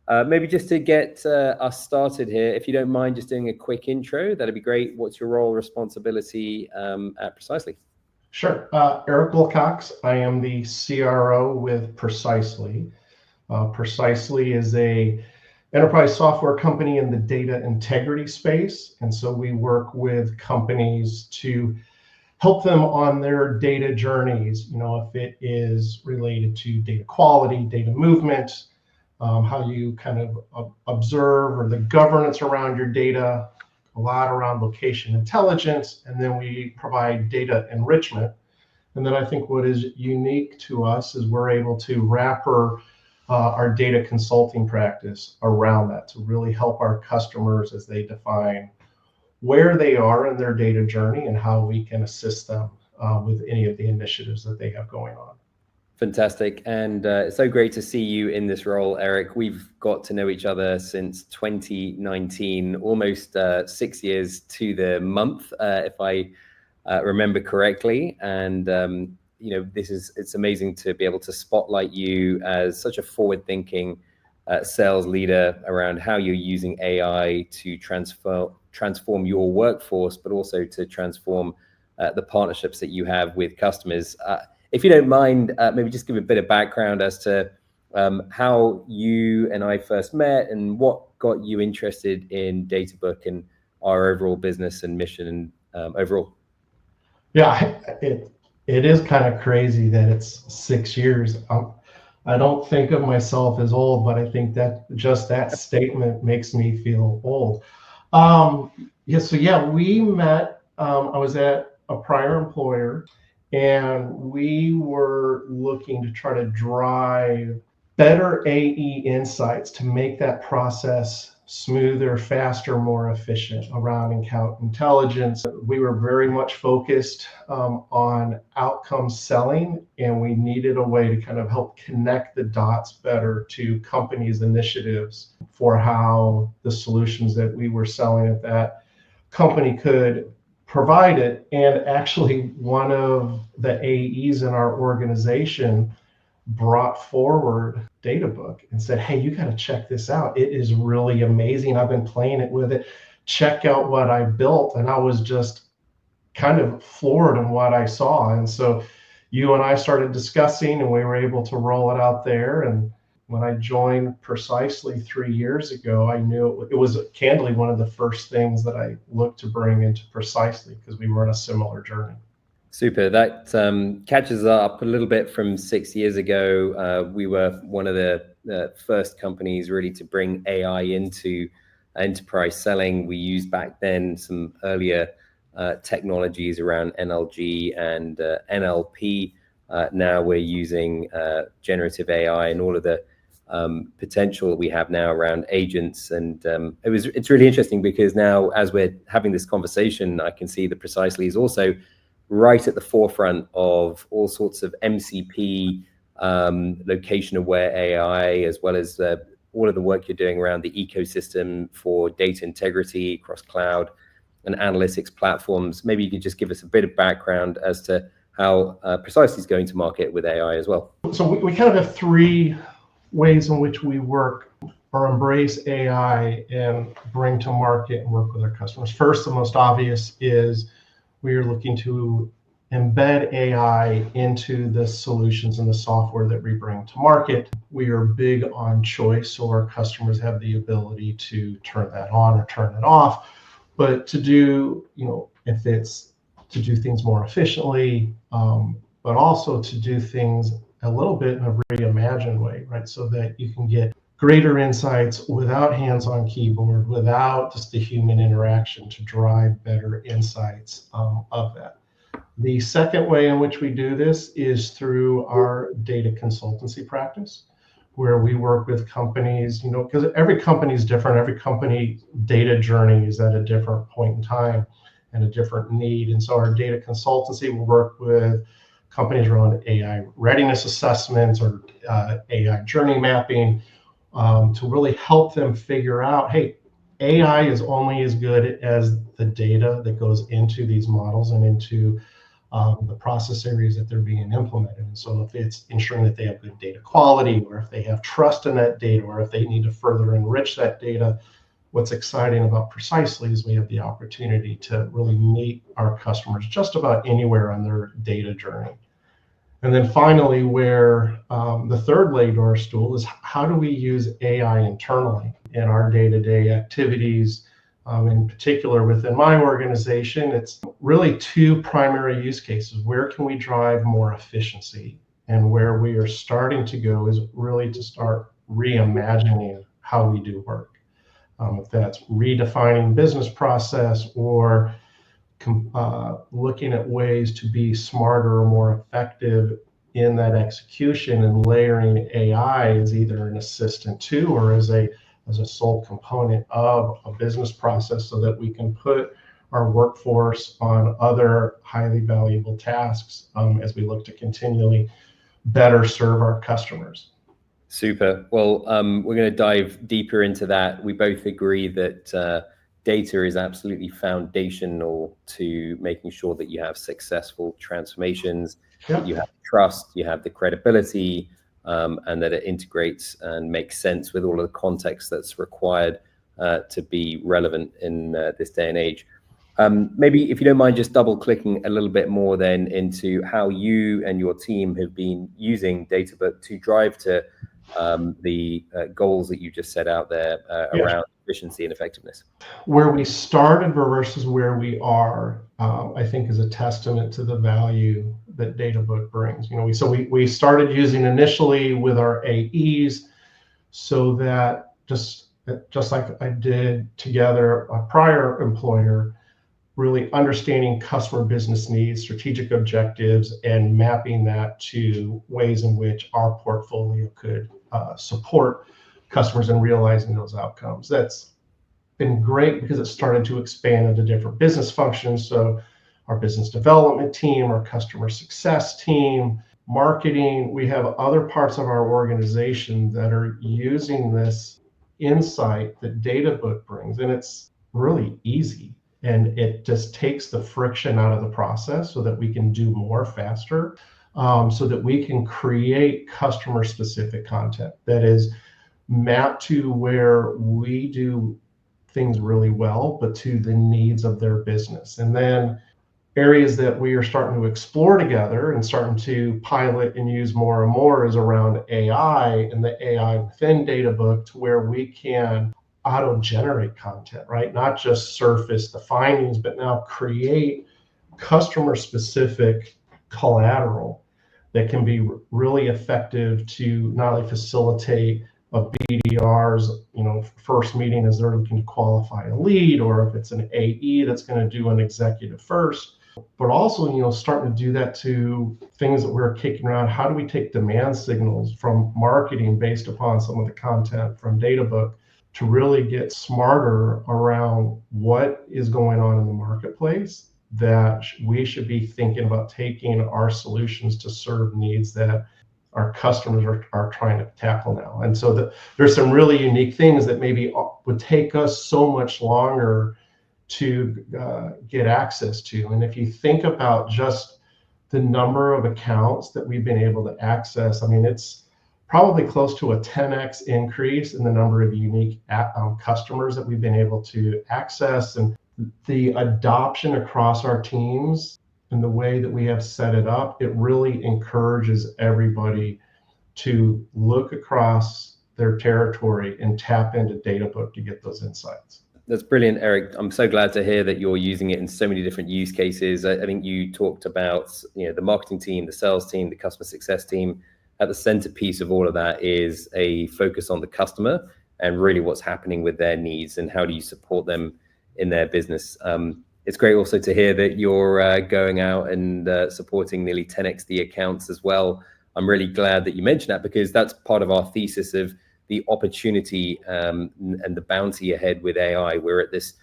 Maybe just to get us started here, if you don't mind just doing a quick intro, that'd be great. What's your role, responsibility at Precisely? Sure. Eric Willcox. I am the CRO with Precisely. Precisely is a enterprise software company in the data integrity space. And so we work with companies to help them on their data journeys, if it is related to data quality, data movement, how you kind of observe or the governance around your data, a lot around location intelligence, and then we provide data enrichment. And then I think what is unique to us is we're able to wrap our data consulting practice around that to really help our customers as they define where they are in their data journey and how we can assist them with any of the initiatives that they have going on. Fantastic. And it's so great to see you in this role, Eric. We've got to know each other since 2019, almost 6 years to the month, if I remember correctly. And, it's amazing to be able to spotlight you as such a forward-thinking sales leader around how you're using AI to transform your workforce, but also to transform the partnerships that you have with customers. If you don't mind, maybe just give a bit of background as to how you and I first met and what got you interested in Databook and our overall business and mission overall. Yeah, it is kind of crazy that it's 6 years. I don't think of myself as old, but I think that just that statement makes me feel old. We met. I was at a prior employer, and we were looking to try to drive better AE insights to make that process smoother, faster, more efficient around account intelligence. We were very much focused on outcome selling, and we needed a way to kind of help connect the dots better to companies' initiatives for how the solutions that we were selling at that company could provide it. And actually, one of the AEs in our organization brought forward Databook and said, "Hey, you got to check this out. It is really amazing. I've been playing it with it. Check out what I built." And I was just kind of floored in what I saw. And so you and I started discussing, and we were able to roll it out there. And when I joined Precisely 3 years ago, I knew it was candidly one of the first things that I looked to bring into Precisely because we were on a similar journey. Super. That catches up a little bit from 6 years ago. We were one of the first companies really to bring AI into enterprise selling. We used back then some earlier technologies around NLG and NLP. Now we're using generative AI and all of the potential that we have now around agents. And it's really interesting because now as we're having this conversation, I can see that Precisely is also right at the forefront of all sorts of MCP, location-aware AI, as well as all of the work you're doing around the ecosystem for data integrity across cloud and analytics platforms. Maybe you could just give us a bit of background as to how Precisely is going to market with AI as well. So we kind of have 3 ways in which we work or embrace AI and bring to market and work with our customers. First, the most obvious is we are looking to embed AI into the solutions and the software that we bring to market. We are big on choice, so our customers have the ability to turn that on or turn it off. But to do, if it's to do things more efficiently, but also to do things a little bit in a reimagined way, right? So that you can get greater insights without hands-on keyboard, without just the human interaction to drive better insights of that. The second way in which we do this is through our data consultancy practice, where we work with companies, because every company is different. Every company data journey is at a different point in time and a different need. And so our data consultancy will work with companies around AI readiness assessments or AI journey mapping, to really help them figure out, hey, AI is only as good as the data that goes into these models and into the process areas that they're being implemented. And so if it's ensuring that they have good data quality, or if they have trust in that data, or if they need to further enrich that data, what's exciting about Precisely is we have the opportunity to really meet our customers just about anywhere on their data journey. And then finally, where the third leg to our stool is, how do we use AI internally in our day-to-day activities? In particular, within my organization, it's really two primary use cases. Where can we drive more efficiency? And where we are starting to go is really to start reimagining how we do work. If that's redefining business process, or looking at ways to be smarter or more effective in that execution, and layering AI as either an assistant to, or as a sole component of a business process, so that we can put our workforce on other highly valuable tasks as we look to continually better serve our customers. Super. Well, we're going to dive deeper into that. We both agree that data is absolutely foundational to making sure that you have successful transformations, that you have trust, you have the credibility, and that it integrates and makes sense with all of the context that's required to be relevant in this day and age. Maybe if you don't mind just double clicking a little bit more then into how you and your team have been using Databook to drive to the goals that you just set out there around efficiency and effectiveness. Where we started versus where we are, I think, is a testament to the value that Databook brings. We started using initially with our AEs, so that just like I did together a prior employer, really understanding customer business needs, strategic objectives, and mapping that to ways in which our portfolio could support customers in realizing those outcomes. That's been great because it started to expand into different business functions. So our business development team, our customer success team, marketing, we have other parts of our organization that are using this insight that Databook brings, and it's really easy. And it just takes the friction out of the process so that we can do more faster, so that we can create customer-specific content that is mapped to where we do things really well, but to the needs of their business. And then areas that we are starting to explore together and starting to pilot and use more and more is around AI, and the AI within Databook, to where we can auto-generate content, right? Not just surface the findings, but now create customer-specific collateral that can be really effective to not only facilitate a BDR's first meeting as they're looking to qualify a lead, or if it's an AE that's going to do an executive first, but also starting to do that to things that we're kicking around. How do we take demand signals from marketing based upon some of the content from Databook to really get smarter around what is going on in the marketplace, that we should be thinking about taking our solutions to serve needs that our customers are trying to tackle now. And so there's some really unique things that maybe would take us so much longer to get access to. And if you think about just the number of accounts that we've been able to access, I mean, it's probably close to a 10x increase in the number of unique customers that we've been able to access. And the adoption across our teams and the way that we have set it up, it really encourages everybody to look across their territory and tap into Databook to get those insights. That's brilliant, Eric. I'm so glad to hear that you're using it in so many different use cases. I think you talked about the marketing team, the sales team, the customer success team. At the centerpiece of all of that is a focus on the customer and really what's happening with their needs and how do you support them in their business. It's great also to hear that you're going out and supporting nearly 10x the accounts as well. I'm really glad that you mentioned that, because that's part of our thesis of the opportunity and the bounty ahead with AI. We're at this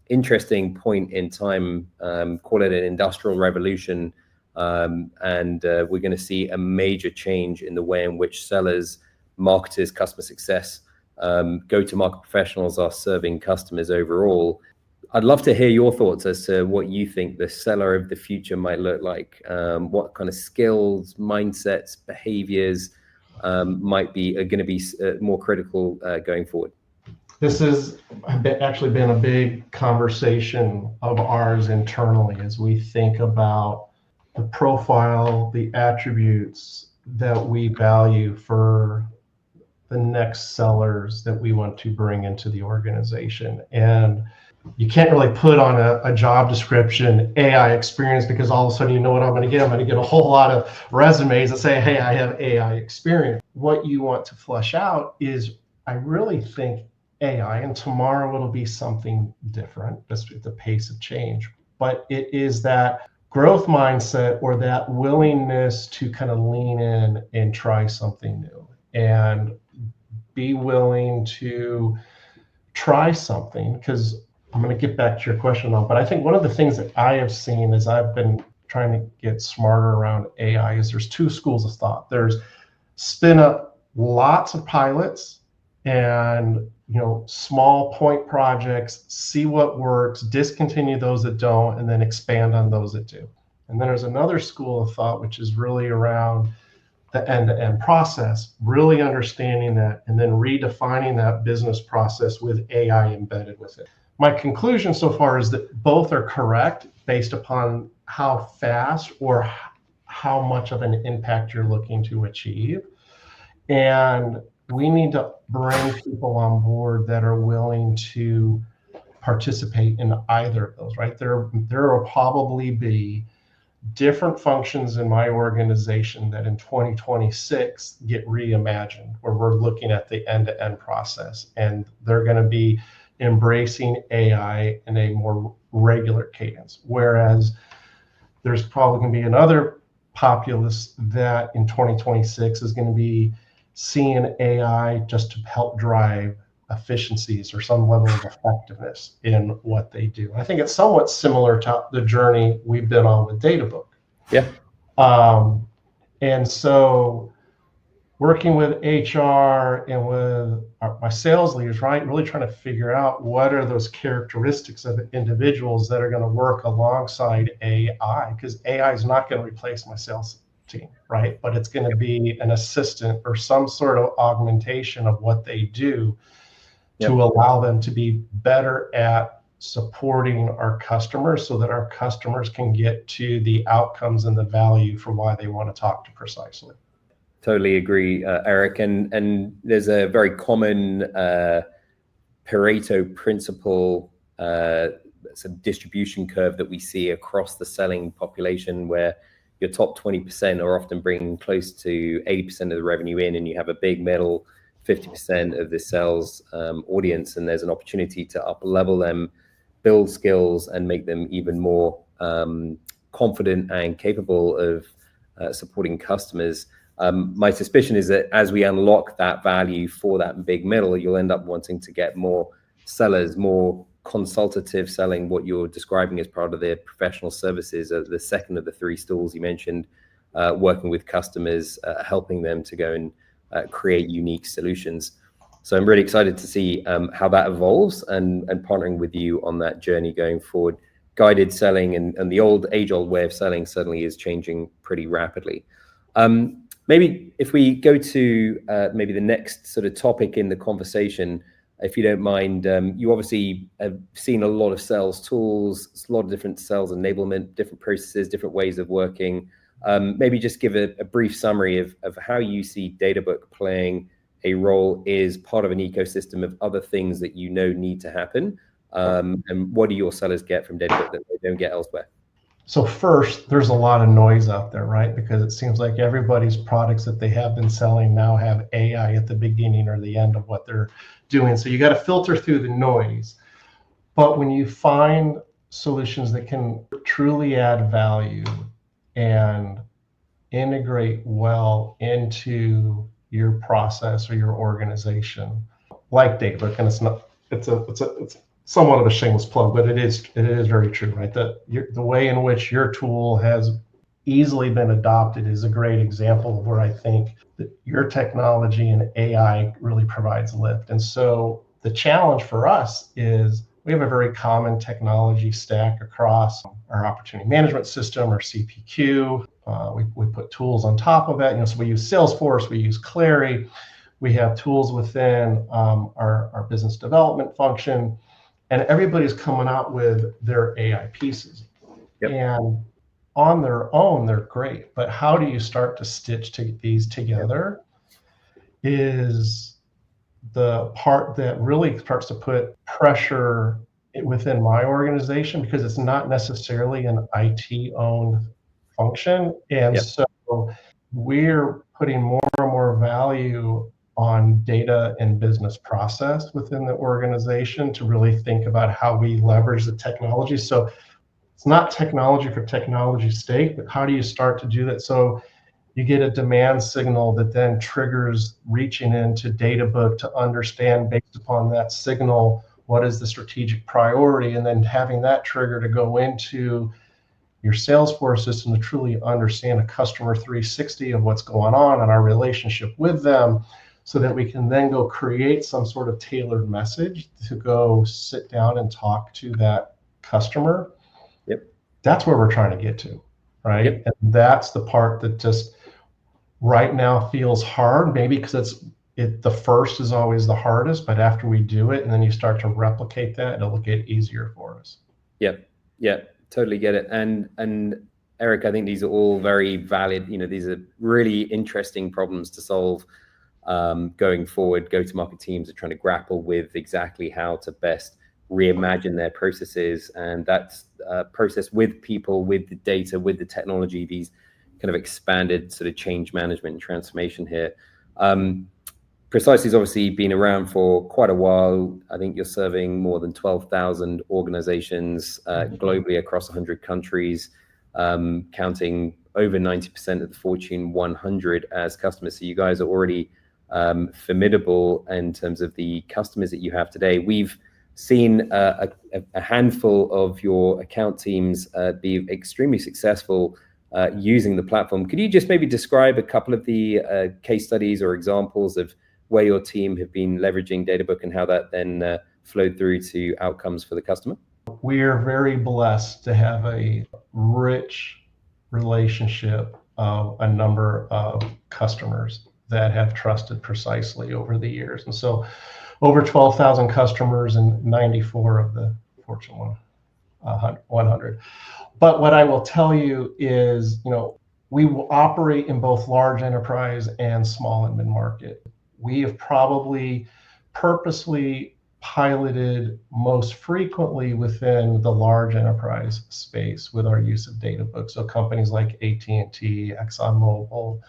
interesting point in time, call it an industrial revolution, and we're going to see a major change in the way in which sellers, marketers, customer success, go-to-market professionals are serving customers overall. I'd love to hear your thoughts as to what you think the seller of the future might look like. What kind of skills, mindsets, behaviors are going to be more critical going forward? This has actually been a big conversation of ours internally as we think about the profile, the attributes that we value for the next sellers that we want to bring into the organization. And you can't really put on a job description AI experience, because all of a sudden you know what I'm going to get. I'm going to get a whole lot of resumes that say, hey, I have AI experience. What you want to flesh out is, I really think AI, and tomorrow it'll be something different, just at the pace of change, but it is that growth mindset, or that willingness to kind of lean in and try something new and be willing to try something. Because I'm going to get back to your question now, but I think one of the things that I have seen as I've been trying to get smarter around AI is there's two schools of thought. There's spin up lots of pilots and small point projects, see what works, discontinue those that don't, and then expand on those that do. And then there's another school of thought, which is really around the end-to-end process, really understanding that, and then redefining that business process with AI embedded with it. My conclusion so far is that both are correct based upon how fast or how much of an impact you're looking to achieve. And we need to bring people on board that are willing to participate in either of those, right? There will probably be different functions in my organization that in 2026 get reimagined, where we're looking at the end-to-end process, and they're going to be embracing AI in a more regular cadence. Whereas there's probably going to be another populace that in 2026 is going to be seeing AI just to help drive efficiencies or some level of effectiveness in what they do. I think it's somewhat similar to the journey we've been on with Databook. Yeah. And so working with HR and with my sales leaders, right, really trying to figure out what are those characteristics of individuals that are going to work alongside AI, because AI is not going to replace my sales team, right? But it's going to be an assistant or some sort of augmentation of what they do to allow them to be better at supporting our customers, so that our customers can get to the outcomes and the value for why they want to talk to Precisely. Totally agree, Eric. And there's a very common Pareto principle sort of distribution curve that we see across the selling population, where your top 20% are often bringing close to 80% of the revenue in, and you have a big middle 50% of the sales audience, and there's an opportunity to up level them, build skills, and make them even more confident and capable of supporting customers. My suspicion is that as we unlock that value for that big middle, you'll end up wanting to get more sellers, more consultative selling, what you're describing as part of their professional services, the second of the three stools you mentioned, working with customers, helping them to go and create unique solutions. So I'm really excited to see how that evolves, and partnering with you on that journey going forward. Guided selling and the age-old way of selling certainly is changing pretty rapidly. Maybe if we go to maybe the next sort of topic in the conversation, if you don't mind, you obviously have seen a lot of sales tools, a lot of different sales enablement, different processes, different ways of working. Maybe just give a brief summary of how you see Databook playing a role as part of an ecosystem of other things that need to happen, and what do your sellers get from Databook that they don't get elsewhere? So first, there's a lot of noise out there, right? Because it seems like everybody's products that they have been selling now have AI at the beginning or the end of what they're doing. So you got to filter through the noise. But when you find solutions that can truly add value and integrate well into your process or your organization, like Databook, and it's somewhat of a shameless plug, but it is very true, right? The way in which your tool has easily been adopted is a great example of where I think that your technology and AI really provides lift. And so the challenge for us is We have a very common technology stack across our opportunity management system, our CPQ. We put tools on top of it. So we use Salesforce, we use Clary. We have tools within our business development function, and everybody's coming out with their AI pieces. Yep. And on their own, they're great. But how do you start to stitch these together is the part that really starts to put pressure within my organization, because it's not necessarily an IT-owned function. And Yep. so we're putting more and more value on data and business process within the organization to really think about how we leverage the technology. So it's not technology for technology's sake, but how do you start to do that? So you get a demand signal that then triggers reaching into Databook to understand, based upon that signal, what is the strategic priority, and then having that trigger to go into your Salesforce system to truly understand a customer 360 of what's going on and our relationship with them, so that we can then go create some sort of tailored message to go sit down and talk to that customer. Yep. That's where we're trying to get to, right? Yep. And that's the part that just right now feels hard, maybe because the first is always the hardest, but after we do it and then you start to replicate that, it'll get easier for us. Yeah, totally get it. And Eric, I think these are all very valid. These are really interesting problems to solve going forward. Go-to-market teams are trying to grapple with exactly how to best reimagine their processes, and that's process with people, with the data, with the technology, these kind of expanded sort of change management and transformation here. Precise's obviously been around for quite a while. I think you're serving more than 12,000 organizations globally across 100 countries, counting over 90% of the Fortune 100 as customers. So you guys are already formidable in terms of the customers that you have today. We've seen a handful of your account teams be extremely successful using the platform. Could you just maybe describe a couple of the case studies or examples of where your team have been leveraging Databook and how that then flowed through to outcomes for the customer? We are very blessed to have a rich relationship of a number of customers that have trusted Precisely over the years. And so over 12,000 customers and 94 of the Fortune 100. But what I will tell you is, we will operate in both large enterprise and small and mid-market. We have probably purposely piloted most frequently within the large enterprise space with our use of Databook. So companies like AT&T, ExxonMobil,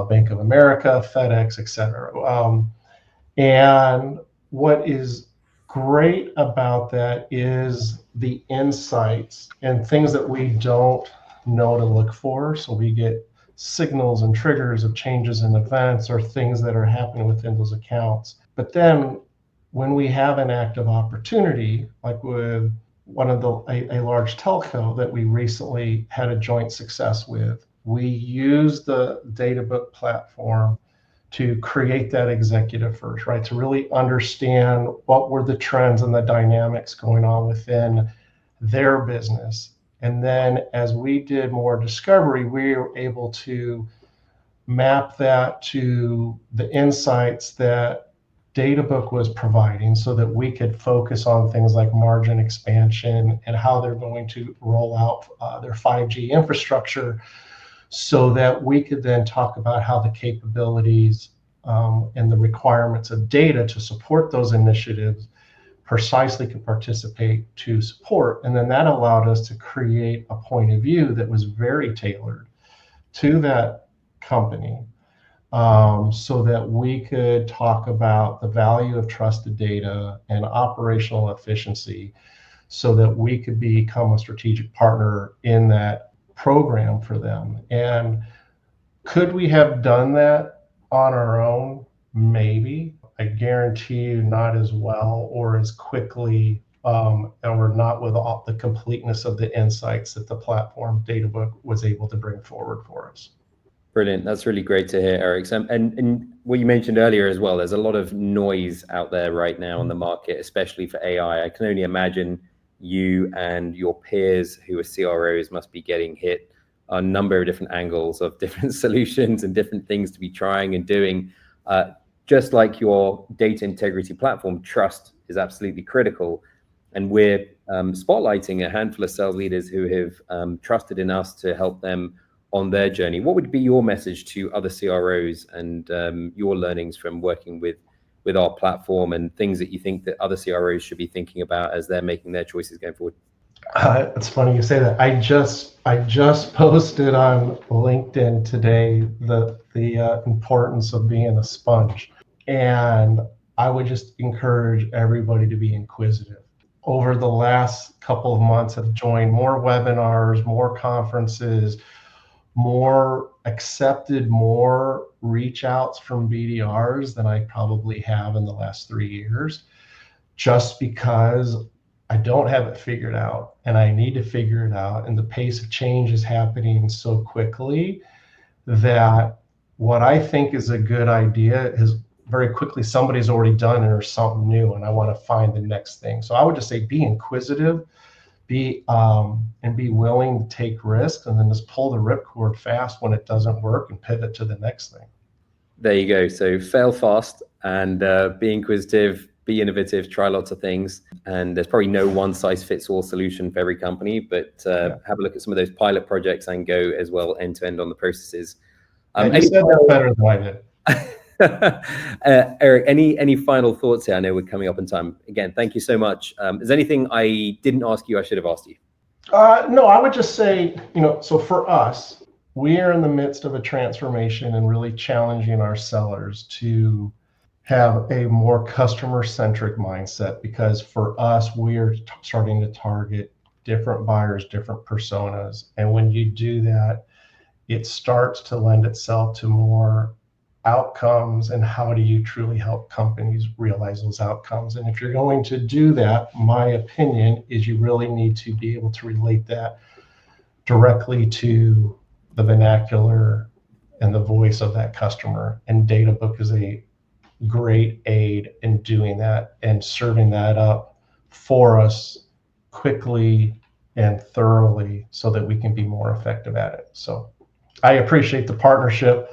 Bank of America, FedEx, et cetera. And what is great about that is the insights and things that we don't know to look for. So we get signals and triggers of changes in events or things that are happening within those accounts. But then when we have an active opportunity, like with a large telco that we recently had a joint success with, we use the Databook platform to create that executive first, right? To really understand what were the trends and the dynamics going on within their business. And then as we did more discovery, we were able to map that to the insights that Databook was providing so that we could focus on things like margin expansion and how they're going to roll out their 5G infrastructure, so that we could then talk about how the capabilities and the requirements of data to support those initiatives Precisely could participate to support. And then that allowed us to create a point of view that was very tailored to that company, so that we could talk about the value of trusted data and operational efficiency, so that we could become a strategic partner in that program for them. And could we have done that on our own? Maybe. I guarantee you not as well or as quickly, or not with all the completeness of the insights that the platform Databook was able to bring forward for us. Brilliant. That's really great to hear, Eric. And what you mentioned earlier as well, there's a lot of noise out there right now on the market, especially for AI. I can only imagine you and your peers who are CROs must be getting hit a number of different angles of different solutions and different things to be trying and doing. Just like your data integrity platform, trust is absolutely critical. And we're spotlighting a handful of sales leaders who have trusted in us to help them on their journey. What would be your message to other CROs and your learnings from working with our platform and things that you think that other CROs should be thinking about as they're making their choices going forward? It's funny you say that. I just posted on LinkedIn today the importance of being a sponge, and I would just encourage everybody to be inquisitive. Over the last couple of months, I've joined more webinars, more conferences, accepted more reach outs from BDRs than I probably have in the last 3 years, just because I don't have it figured out and I need to figure it out. And the pace of change is happening so quickly that what I think is a good idea is very quickly somebody's already done it or something new, and I want to find the next thing. So I would just say be inquisitive, be willing to take risks, and then just pull the ripcord fast when it doesn't work and pivot to the next thing. There you go. So fail fast and be inquisitive, be innovative, try lots of things. And there's probably no one size fits all solution for every company, but have a look at some of those pilot projects and go as well end to end on the processes. You said that better than I did. Eric, any final thoughts here? I know we're coming up in time. Again, thank you so much. Is there anything I didn't ask you I should have asked you? No, I would just say, so for us, we are in the midst of a transformation and really challenging our sellers to have a more customer-centric mindset, because for us, we are starting to target different buyers, different personas. And when you do that, it starts to lend itself to more outcomes and how do you truly help companies realize those outcomes. And if you're going to do that, my opinion is you really need to be able to relate that directly to the vernacular and the voice of that customer. And Databook is a great aid in doing that and serving that up for us quickly and thoroughly so that we can be more effective at it. So I appreciate the partnership.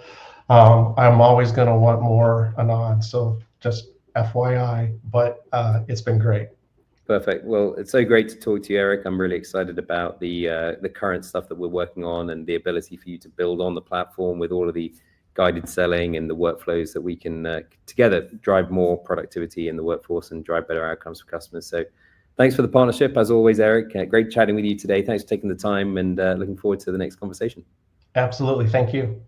I'm always going to want more, Anand, so just FYI, but it's been great. Perfect. Well, it's so great to talk to you, Eric. I'm really excited about the current stuff that we're working on and the ability for you to build on the platform with all of the guided selling and the workflows that we can together drive more productivity in the workforce and drive better outcomes for customers. So thanks for the partnership. As always, Eric, great chatting with you today. Thanks for taking the time and looking forward to the next conversation. Absolutely. Thank you.